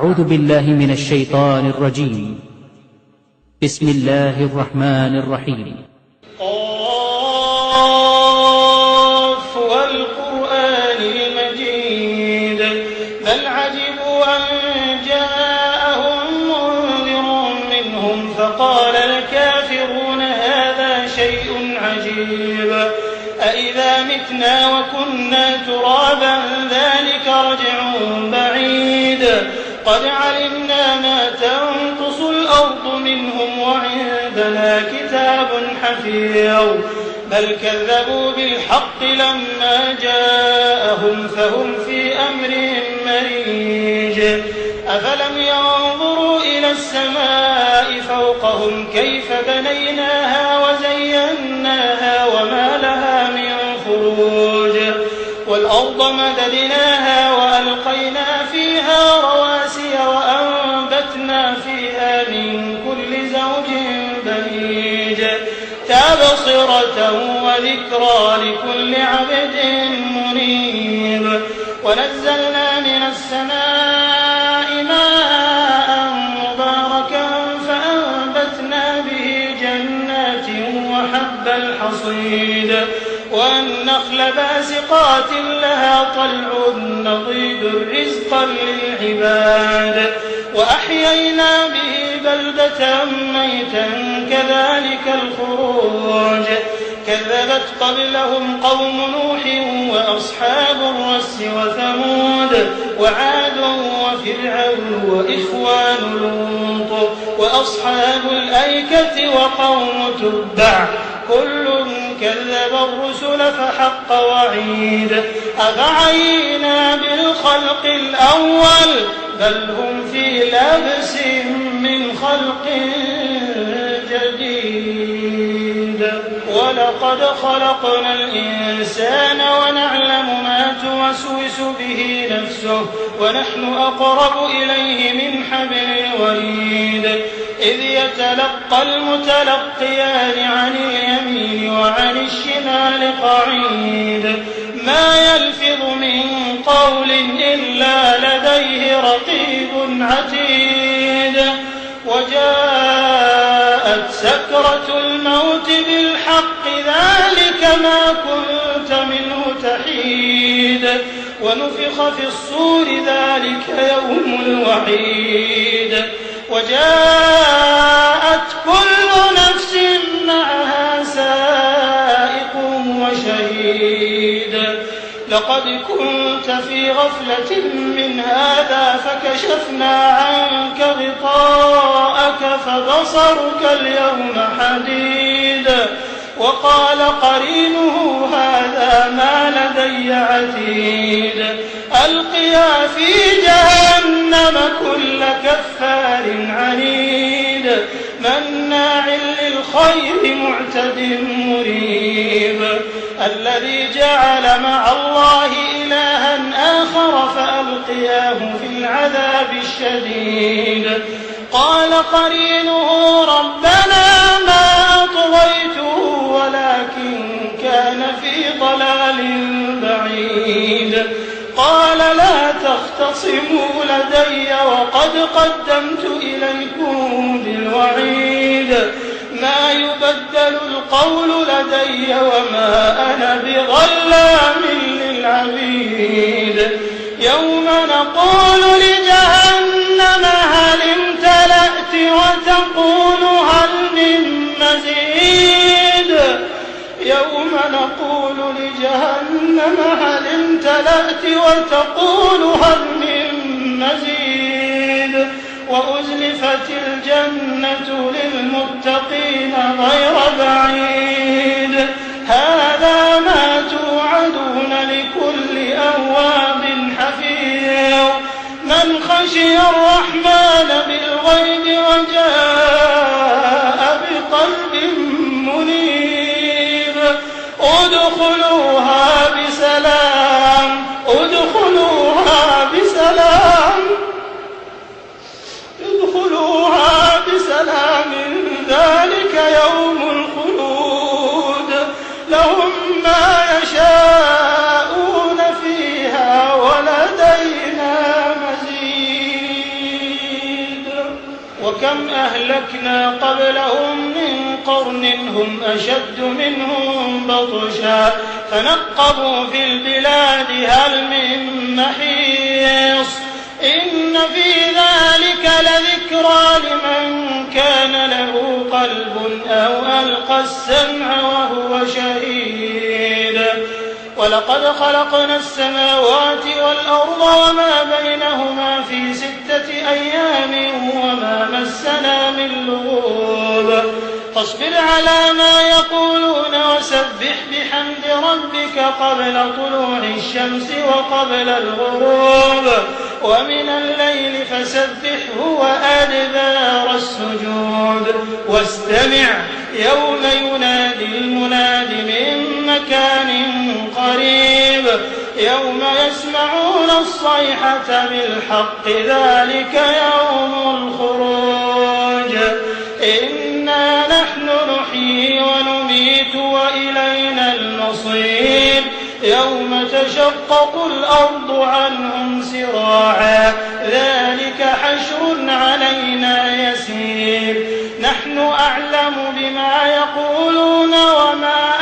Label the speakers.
Speaker 1: أعوذ بالله من الشيطان الرجيم. بسم الله الرحمن الرحيم.
Speaker 2: قاف والقرآن المجيد بل عجبوا أن جاءهم منذر منهم فقال الكافرون هذا شيء عجيب أإذا متنا وكنا ترابا ذلك رجع بعيد قد علمنا ما تنقص الأرض منهم وعندنا كتاب حفيظ بل كذبوا بالحق لما جاءهم فهم في أمر مريج أفلم ينظروا إلى السماء فوقهم كيف بنيناها وزيناها وما لها من فروج والأرض مددناها وألقينا فيها رواسي وأنبتنا فيها من كل زوج بهيج تبصرة وذكرى لكل عبد منيب ونزلنا من السماء ماء مباركا فأنبتنا به جنات وحب الحصيد والنخل باسقات لها طلع نضيد رزقا للعباد وأحيينا به بلدة ميتا كذلك الخروج كذبت قبلهم قوم نوح وأصحاب الرس وثمود وعاد وفرعون وإخوان لوط وأصحاب الأيكة وقوم تبع كل كذب الرسل فحق وعيد أفعينا بالخلق الأول بل هم في لبس من خلق جديد ولقد خلقنا الإنسان ونعلم ما توسوس به نفسه ونحن أقرب إليه من حبل الوريد إذ يتلقى المتلقيان عن اليمين وعن الشمال قعيد ما يلفظ من قول إلا لديه رقيب عتيد وجاءت سكرة الموت بالحق ذلك ما كنت منه تحيد ونفخ في الصور ذلك يوم الوعيد وجاءت كل نفس معها سائق وشهيد لقد كنت في غفلة من هذا فكشفنا عنك غطاءك فبصرك اليوم حديد وقال قرينه هذا ما لدي عتيد ألقيا في جهنم كل كفار عنيد مناع للخير معتد مريب الذي جعل مع الله إلها آخر فألقياه في العذاب الشديد قال قرينه ربنا ما أطغيته ولكن كان في ضلال بعيد قال لا تختصموا لدي وقد قدمت إليكم بالوعيد ما يبدل القول لدي وما أنا بظلام للعبيد يوم نقول لجهنم هل امتلأت وتقول هل من مزيد يوم نقول لجهنم هل امتلأت وتقول هل من مزيد وأزلفت الجنة للمتقين غير بعيد هذا ما توعدون لكل أواب حفيظ من خشي الرحمن بالغيب وجاء بقلب منيب ادخلوها بسلام ادخلوها بسلام ذلك يوم الخلود لهم ما يشاءون فيها ولدينا مزيد وكم أهلكنا قبلهم من قرن هم أشد منهم بطشا فنقبوا في البلاد هل من محيص إن في ذلك لذكرى لمن كان له قلب أو ألقى السمع وهو شهيد ولقد خلقنا السماوات والأرض وما بينهما في 6 أيام وما مسنا من لغوب فاصبر على ما يقولون وسبح بحمد ربك قبل طلوع الشمس وقبل الغروب ومن الليل فسبحه وأدبار السجود واستمع يوم ينادي المناد من مكان قريب يوم يسمعون الصيحة بالحق ذلك يوم الخروج إنا نحن نحيي ونميت وإلينا المصير يوم تشقق الأرض عنهم سراعا ذلك حشر علينا يسير نحن أعلم بما يقولون وما